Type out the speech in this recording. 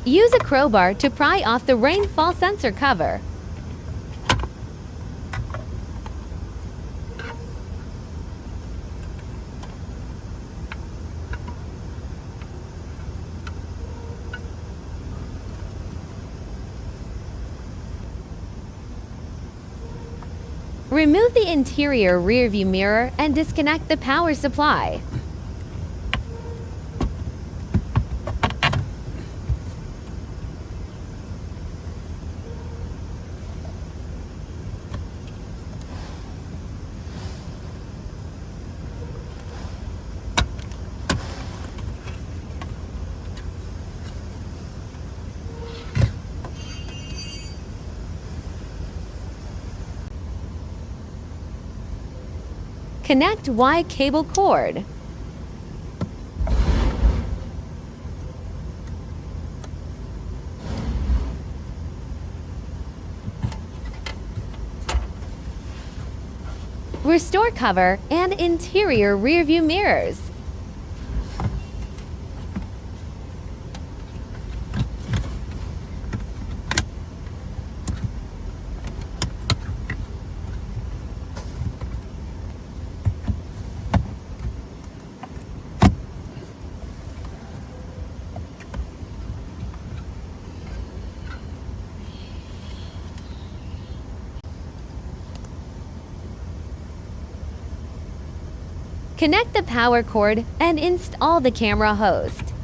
Use a crowbar to pry off the rainfall sensor cover. Remove the interior rearview mirror and disconnect the power supply. Connect Y cable cord. Restore cover and interior rearview mirrors. Connect the power cord and install the camera host.